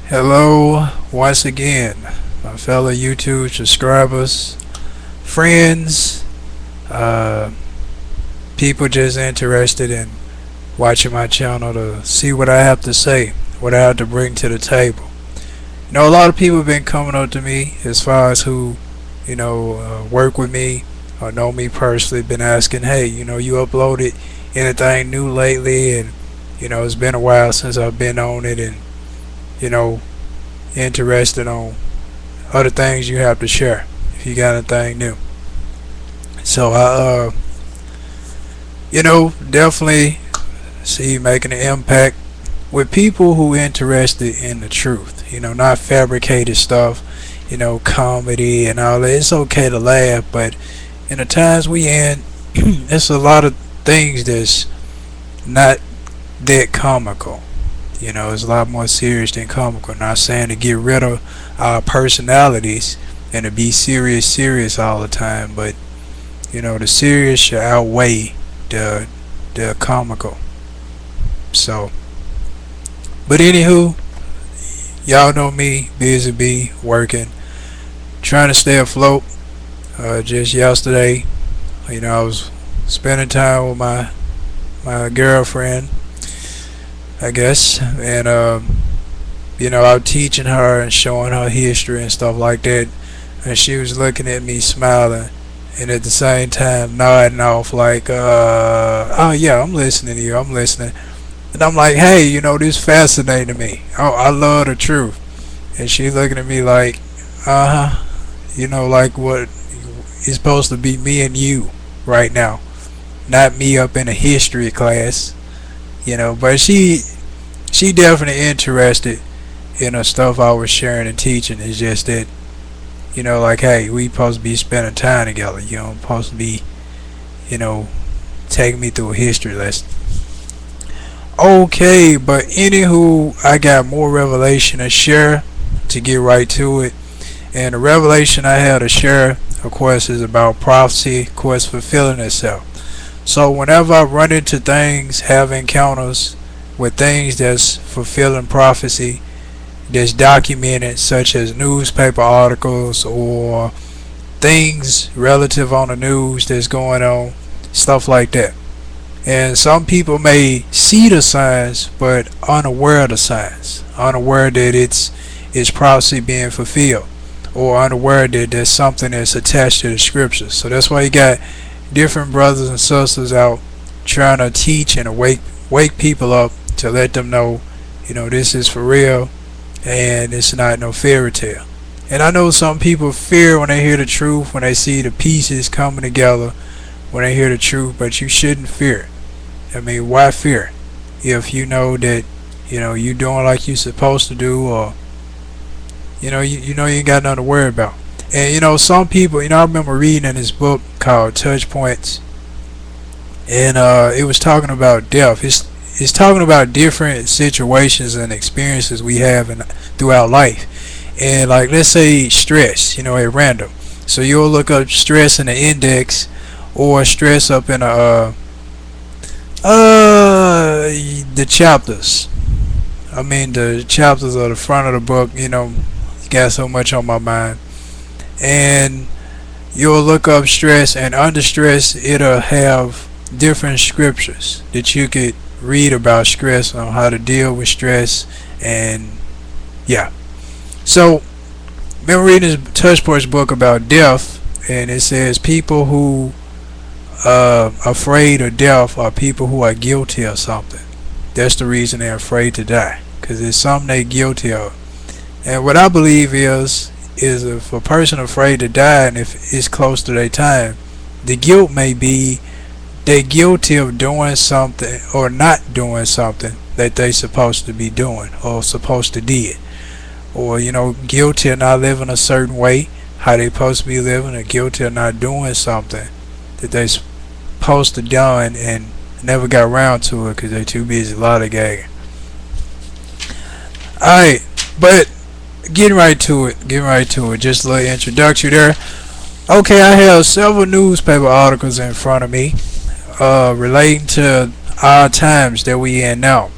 Hello, once again, my fellow YouTube subscribers, friends, uh, people just interested in watching my channel to see what I have to say, what I have to bring to the table. A lot of people have been coming up to me as far as who, work with me or know me personally, been asking, hey, you uploaded anything new lately, and it's been a while since I've been on it, and you know, interested on other things you have to share if you got anything new. So definitely see you making an impact with people who interested in the truth. Not fabricated stuff. Comedy and all that. It's okay to laugh, but in the times we in, it's a lot of things that's not that comical. It's a lot more serious than comical. Not saying to get rid of our personalities and to be serious all the time, but the serious should outweigh the comical. So, but anywho, y'all know me, busy bee, working, trying to stay afloat. Just yesterday, I was spending time with my girlfriend, I guess, and I was teaching her and showing her history and stuff like that, and she was looking at me smiling and at the same time nodding off like, oh yeah, I'm listening to you, I'm listening. And I'm like, hey, this fascinating me. Oh, I love the truth. And she looking at me like, like what is supposed to be me and you right now, not me up in a history class. But she definitely interested in the stuff I was sharing and teaching. It's just that, like, hey, we supposed to be spending time together. Supposed to be, taking me through a history lesson. Okay, but anywho, I got more revelation to share, to get right to it. And the revelation I have to share, of course, is about prophecy, of course, fulfilling itself. So whenever I run into things, have encounters with things that's fulfilling prophecy, that's documented, such as newspaper articles or things relative on the news that's going on, stuff like that. And some people may see the signs but unaware of the signs, unaware that it's prophecy being fulfilled, or unaware that there's something that's attached to the scriptures. So that's why you got different brothers and sisters out trying to teach and wake people up to let them know, this is for real and it's not no fairy tale. And I know some people fear when they hear the truth, when they see the pieces coming together, when they hear the truth, but you shouldn't fear. I mean, why fear if you know that you're doing like you're supposed to do, or you ain't got nothing to worry about. And some people, I remember reading in this book called Touch Points, and it was talking about death. It's talking about different situations and experiences we have throughout life. And like, let's say stress, at random. So you'll look up stress in the index, or stress up in the chapters. I mean, the chapters are the front of the book. Got so much on my mind. And you'll look up stress, and under stress it'll have different scriptures that you could read about stress, on how to deal with stress. And yeah, so been reading this Touch Points book about death, and it says people who afraid of death are people who are guilty of something. That's the reason they're afraid to die, because it's something they're guilty of. And what I believe is if a person afraid to die, and if it's close to their time, the guilt may be they're guilty of doing something or not doing something that they supposed to be doing or supposed to did, or guilty of not living a certain way how they supposed to be living, or guilty of not doing something that they supposed to done and never got around to it because they too busy lollygagging. Alright, but getting right to it, just a little introduction there. Okay, I have several newspaper articles in front of me relating to our times that we in now.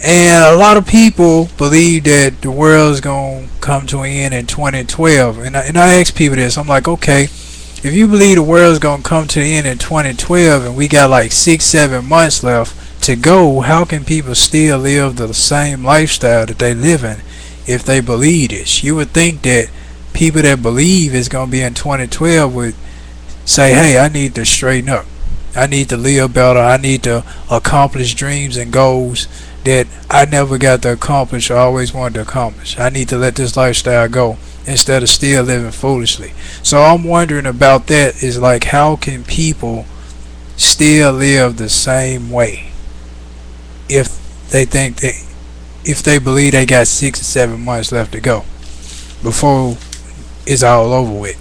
And a lot of people believe that the world's going to come to an end in 2012. And I ask people this. I'm like, okay, if you believe the world's going to come to an end in 2012 and we got like 6-7 months left to go, how can people still live the same lifestyle that they live in if they believe this? You would think that people that believe it's going to be in 2012 would say, hey, I need to straighten up. I need to live better. I need to accomplish dreams and goals that I never got to accomplish or always wanted to accomplish. I need to let this lifestyle go instead of still living foolishly. So I'm wondering about that, is like, how can people still live the same way if they believe they got 6 or 7 months left to go before it's all over with?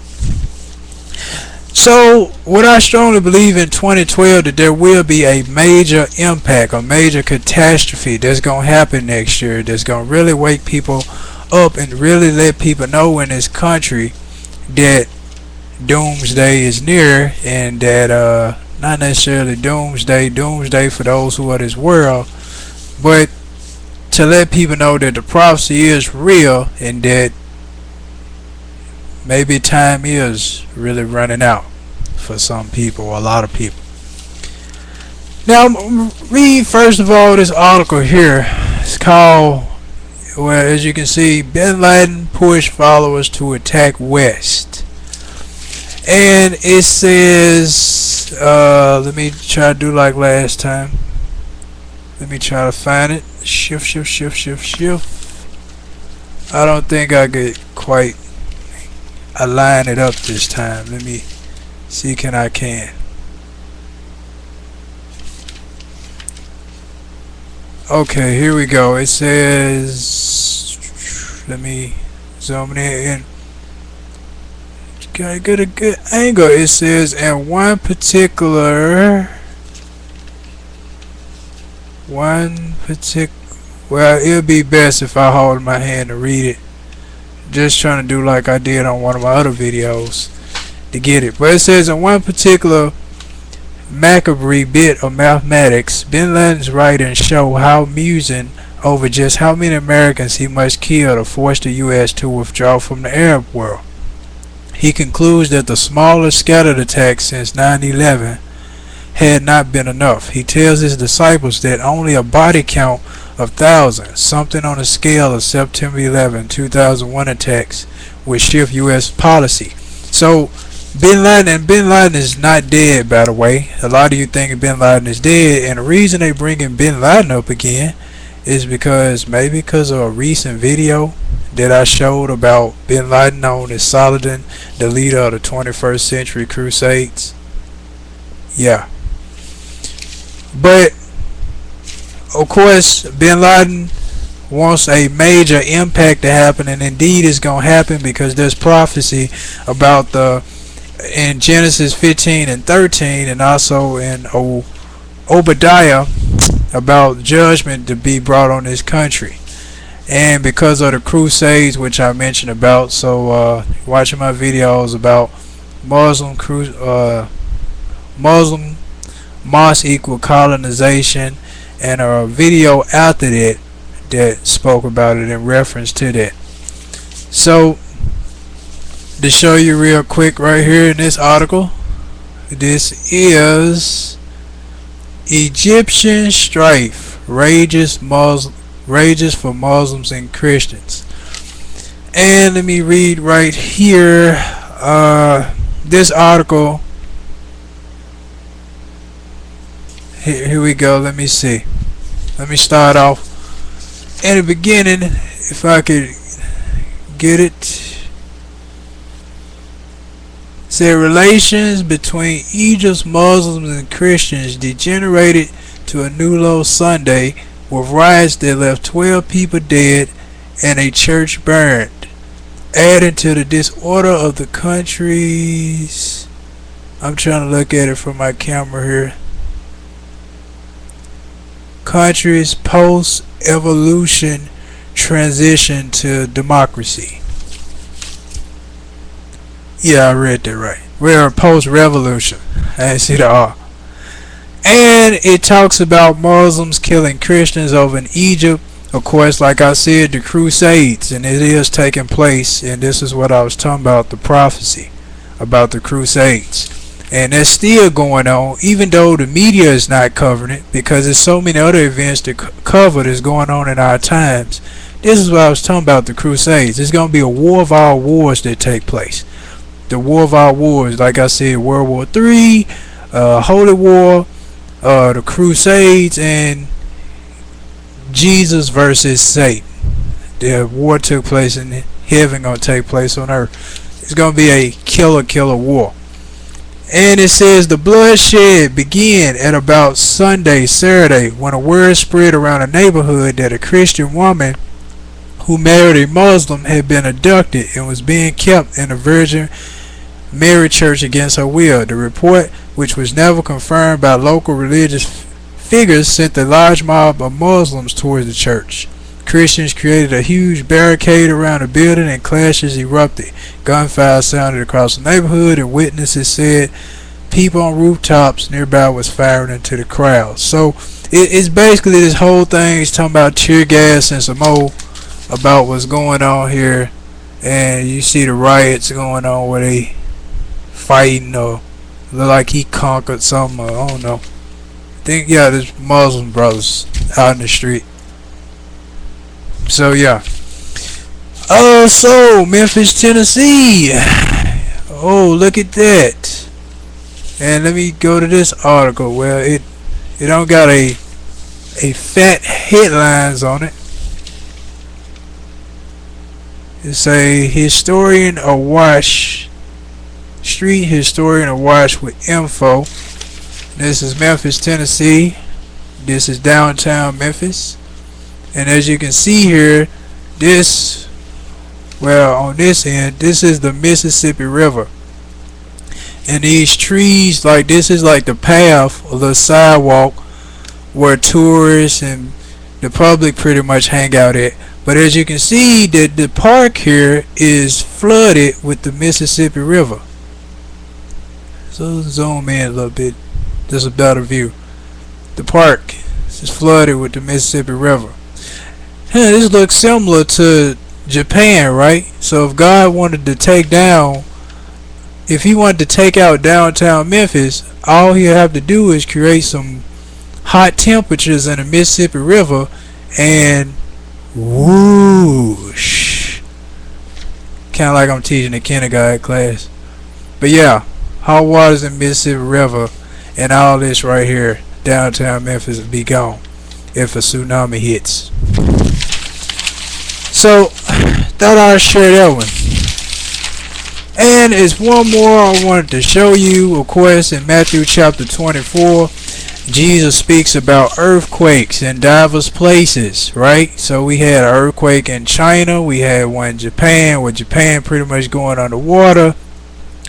So what I strongly believe in 2012, that there will be a major impact, a major catastrophe that's going to happen next year, that's going to really wake people up and really let people know in this country that doomsday is near, and that not necessarily doomsday for those who are this world, but to let people know that the prophecy is real and that maybe time is really running out for some people, or a lot of people. Now, read first of all this article here. It's called, well, as you can see, Bin Laden pushed followers to attack West. And it says, let me try to do like last time. Let me try to find it. Shift. I don't think I could quite align it up this time. Let me see, can I? Okay, here we go. It says, let me zoom in. Gotta get a good angle. It says, in one particular, well, it'll be best if I hold my hand to read it. Just trying to do like I did on one of my other videos to get it. But it says, in one particular macabre bit of mathematics, Bin Laden's writings show how musing over just how many Americans he must kill to force the U.S. to withdraw from the Arab world. He concludes that the smallest scattered attacks since 9/11 had not been enough. He tells his disciples that only a body count of thousands, something on the scale of September 11, 2001 attacks, would shift U.S. policy. So Bin Laden is not dead, by the way. A lot of you think Bin Laden is dead, and the reason they bringing Bin Laden up again is because of a recent video that I showed about Bin Laden, known as Saladin, the leader of the 21st Century Crusades. Yeah. But of course, Bin Laden wants a major impact to happen, and indeed it's going to happen, because there's prophecy about in Genesis 15 and 13, and also in Obadiah, about judgment to be brought on this country. And because of the Crusades, which I mentioned about, so watching my videos about Muslim mosque equal colonization, and a video after that spoke about it in reference to that. So to show you real quick right here in this article, this is Egyptian strife rages for Muslims and Christians. And let me read right here this article. Here we go. Let me see. Let me start off in the beginning, if I could get it. Said relations between Egypt's Muslims and Christians degenerated to a new low Sunday, with riots that left 12 people dead and a church burned, adding to the disorder of the country's, I'm trying to look at it from my camera here, country's post-evolution transition to democracy. Yeah, I read that right. We're post-revolution. I didn't see the R. And it talks about Muslims killing Christians over in Egypt. Of course, like I said, the Crusades, and it is taking place, and this is what I was talking about, the prophecy about the Crusades. And that's still going on, even though the media is not covering it, because there's so many other events to cover that's going on in our times. This is what I was talking about, the Crusades. It's going to be a war of all wars that take place. The war of all wars, like I said, World War III, Holy War, the Crusades, and Jesus versus Satan. The war took place in heaven, going to take place on earth. It's going to be a killer war. And it says the bloodshed began at about Saturday, when a word spread around the neighborhood that a Christian woman who married a Muslim had been abducted and was being kept in a Virgin Mary church against her will. The report, which was never confirmed by local religious figures, sent a large mob of Muslims towards the church. Christians created a huge barricade around the building and clashes erupted. Gunfire sounded across the neighborhood, and witnesses said people on rooftops nearby was firing into the crowd. So it's basically this whole thing is talking about tear gas and some more about what's going on here. And you see the riots going on where they fighting, or look like he conquered something, or I don't know. I think, yeah, there's Muslim brothers out in the street. So yeah. So Memphis, Tennessee. Oh, look at that. And let me go to this article. Well, it don't got a fat headlines on it. It's a historian awash, street historian awash with info. This is Memphis, Tennessee. This is downtown Memphis. And as you can see here, on this end, this is the Mississippi River. And these trees, like this is like the path or the sidewalk where tourists and the public pretty much hang out at. But as you can see, the park here is flooded with the Mississippi River. So zoom in a little bit, just a better view. The park is flooded with the Mississippi River. This looks similar to Japan, right? So if God wanted to if he wanted to take out downtown Memphis, all he'll have to do is create some hot temperatures in the Mississippi River, and whoosh. Kind of like I'm teaching a kindergarten class. But yeah, hot waters in Mississippi River, and all this right here, downtown Memphis, will be gone if a tsunami hits. So, thought I'd share that one. And it's one more I wanted to show you. Of course, in Matthew chapter 24, Jesus speaks about earthquakes in diverse places, right? So we had an earthquake in China. We had one in Japan, with Japan pretty much going underwater.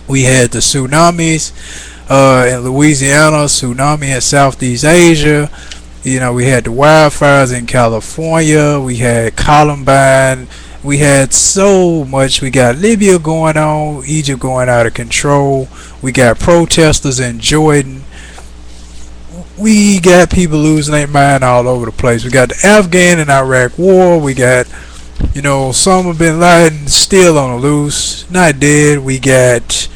We had the tsunamis in Louisiana, tsunami in Southeast Asia. You know, we had the wildfires in California. We had Columbine. We had so much. We got Libya going on, Egypt going out of control. We got protesters in Jordan. We got people losing their mind all over the place. We got the Afghan and Iraq war. We got, Osama bin Laden still on the loose, not dead. We got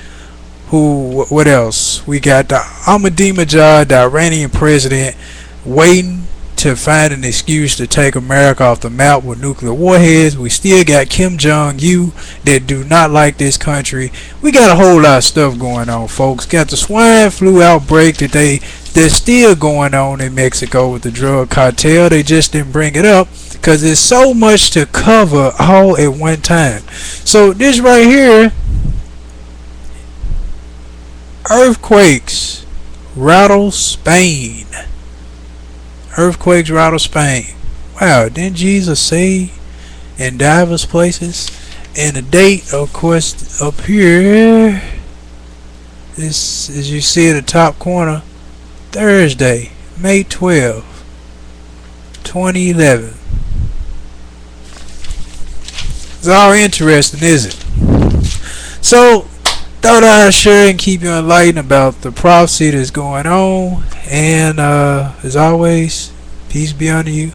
what else? We got the Ahmadinejad, the Iranian president, waiting to find an excuse to take America off the map with nuclear warheads. We still got Kim Jong-un that do not like this country. We got a whole lot of stuff going on, folks. Got the swine flu outbreak that's still going on in Mexico with the drug cartel. They just didn't bring it up because there's so much to cover all at one time. So this right here, earthquakes rattle Spain. Earthquakes rattle Spain. Wow, didn't Jesus say in diverse places? And the date, of course, up here, this, as you see at the top corner, Thursday, May 12, 2011. It's all interesting, isn't it? So, thought I'd share and keep you enlightened about the prophecy that's going on. And as always, peace be unto you.